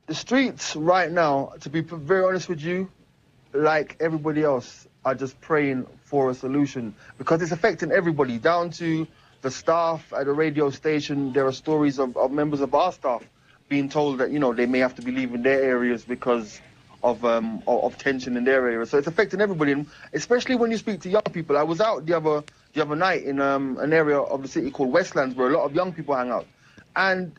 The streets right now, to be very honest with you, like everybody else, are just praying for a solution because it's affecting everybody, down to the staff at the radio station. There are stories of members of our staff being told that, you know, they may have to be leaving their areas because of tension in their area. So it's affecting everybody, and especially when you speak to young people. I was out the other night in an area of the city called Westlands where a lot of young people hang out, and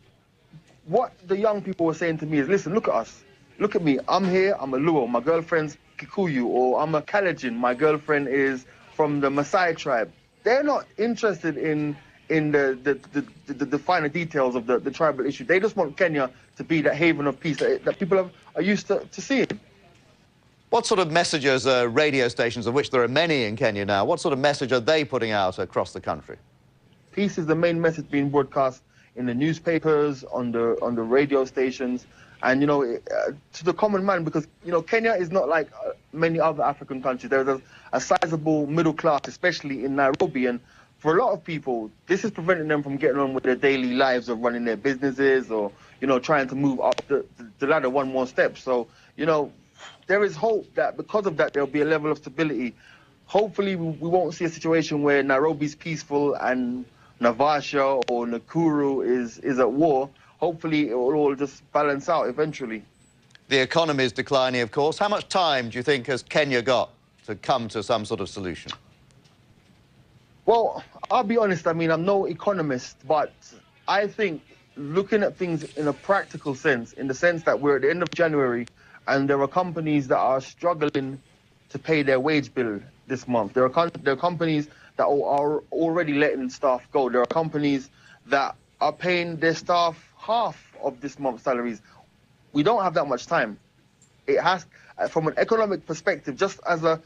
what the young people were saying to me is, listen, look at us. Look at me. I'm here. I'm a Luo. My girlfriend's Kikuyu. Or I'm a Kalenjin. My girlfriend is from the Maasai tribe. They're not interested in the finer details of the tribal issue. They just want Kenya to be that haven of peace that people are used to seeing. What sort of messages are radio stations, of which there are many in Kenya now, what sort of message are they putting out across the country? Peace is the main message being broadcast in the newspapers, on the radio stations, and, you know, to the common man, because, you know, Kenya is not like many other African countries. There's a sizable middle class, especially in Nairobi, and for a lot of people, this is preventing them from getting on with their daily lives of running their businesses or, you know, trying to move up the ladder one more step. So, you know, there is hope that because of that, there'll be a level of stability. Hopefully, we won't see a situation where Nairobi's peaceful and Naivasha or Nakuru is at war. Hopefully, it will all just balance out eventually. The economy is declining, of course. How much time do you think has Kenya got to come to some sort of solution? Well, I'll be honest, I mean, I'm no economist, but I think looking at things in a practical sense, in the sense that we're at the end of January and there are companies that are struggling to pay their wage bill this month. There are companies that are already letting staff go. There are companies that are paying their staff half of this month's salaries. We don't have that much time. It has, from an economic perspective, just as a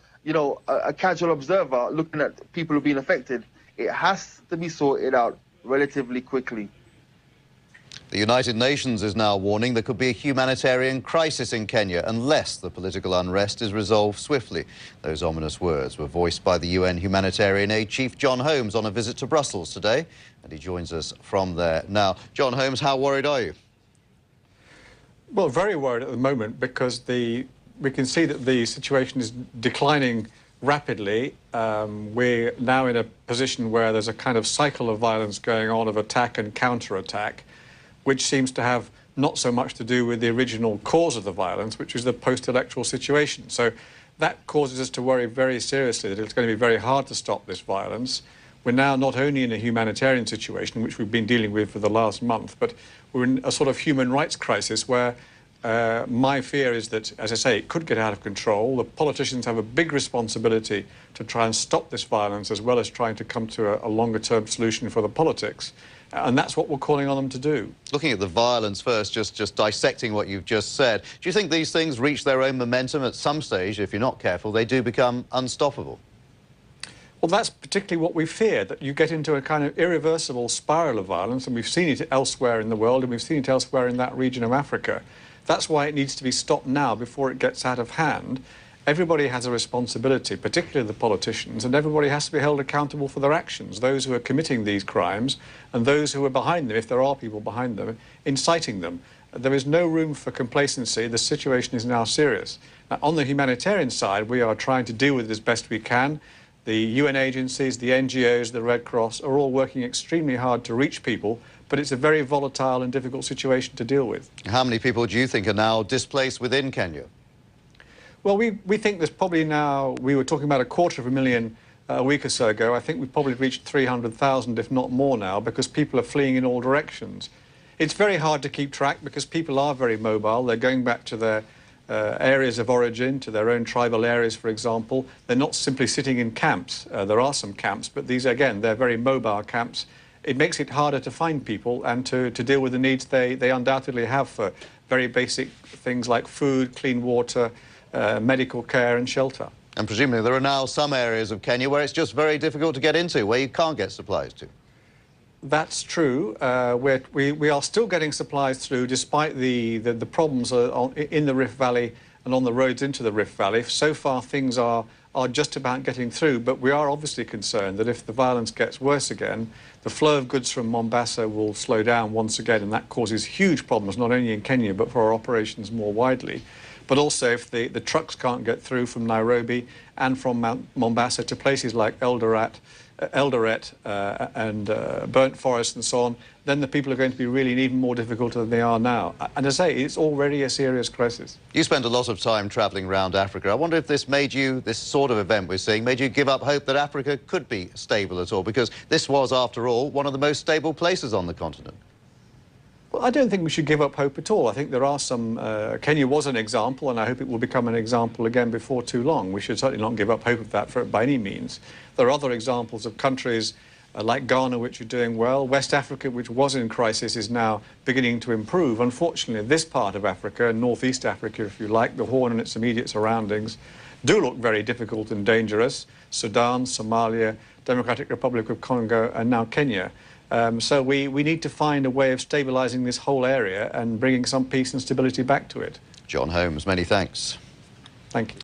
casual observer looking at people who are being affected, it has to be sorted out relatively quickly. The United Nations is now warning there could be a humanitarian crisis in Kenya unless the political unrest is resolved swiftly. Those ominous words were voiced by the UN Humanitarian Aid Chief John Holmes on a visit to Brussels today, and he joins us from there. Now, John Holmes, how worried are you? Well, very worried at the moment because we can see that the situation is declining rapidly. We're now in a position where there's a kind of cycle of violence going on, of attack and counter-attack, which seems to have not so much to do with the original cause of the violence, which is the post-electoral situation. So that causes us to worry very seriously that it's going to be very hard to stop this violence. We're now not only in a humanitarian situation, which we've been dealing with for the last month, but we're in a sort of human rights crisis where my fear is that, as I say, it could get out of control. The politicians have a big responsibility to try and stop this violence, as well as trying to come to a longer-term solution for the politics. And that's what we're calling on them to do. Looking at the violence first, just dissecting what you've just said, do you think these things reach their own momentum at some stage? If you're not careful, they do become unstoppable? Well, that's particularly what we fear, that you get into a kind of irreversible spiral of violence, and we've seen it elsewhere in the world, and we've seen it elsewhere in that region of Africa. That's why it needs to be stopped now before it gets out of hand. Everybody has a responsibility, particularly the politicians, and everybody has to be held accountable for their actions, those who are committing these crimes and those who are behind them, if there are people behind them, inciting them. There is no room for complacency. The situation is now serious. Now, on the humanitarian side, we are trying to deal with it as best we can. The UN agencies, the NGOs, the Red Cross are all working extremely hard to reach people, but it's a very volatile and difficult situation to deal with. How many people do you think are now displaced within Kenya? Well, we think there's probably now, we were talking about 250,000 a week or so ago. I think we've probably reached 300,000, if not more now, because people are fleeing in all directions. It's very hard to keep track because people are very mobile. They're going back to their areas of origin, to their own tribal areas, for example. They're not simply sitting in camps. There are some camps, but these, again, they're very mobile camps. It makes it harder to find people and to deal with the needs they undoubtedly have for very basic things like food, clean water, medical care and shelter. And presumably there are now some areas of Kenya where it's just very difficult to get into, where you can't get supplies to. That's true. We are still getting supplies through despite the problems in the Rift Valley and on the roads into the Rift Valley. So far things are are just about getting through, but we are obviously concerned that if the violence gets worse again, the flow of goods from Mombasa will slow down once again, and that causes huge problems, not only in Kenya, but for our operations more widely. But also if the trucks can't get through from Nairobi and from Mombasa to places like Eldoret and Burnt Forest and so on, then the people are going to be really in even more difficulty than they are now. And as I say, it's already a serious crisis. You spend a lot of time travelling around Africa. I wonder if this made you, this sort of event we're seeing, made you give up hope that Africa could be stable at all, because this was, after all, one of the most stable places on the continent. Well, I don't think we should give up hope at all. I think there are some... Kenya was an example, and I hope it will become an example again before too long. We should certainly not give up hope of that by any means. There are other examples of countries like Ghana, which are doing well. West Africa, which was in crisis, is now beginning to improve. Unfortunately, this part of Africa, Northeast Africa, if you like, the Horn and its immediate surroundings, do look very difficult and dangerous. Sudan, Somalia, Democratic Republic of Congo, and now Kenya. So we need to find a way of stabilising this whole area and bringing some peace and stability back to it. John Holmes, many thanks. Thank you.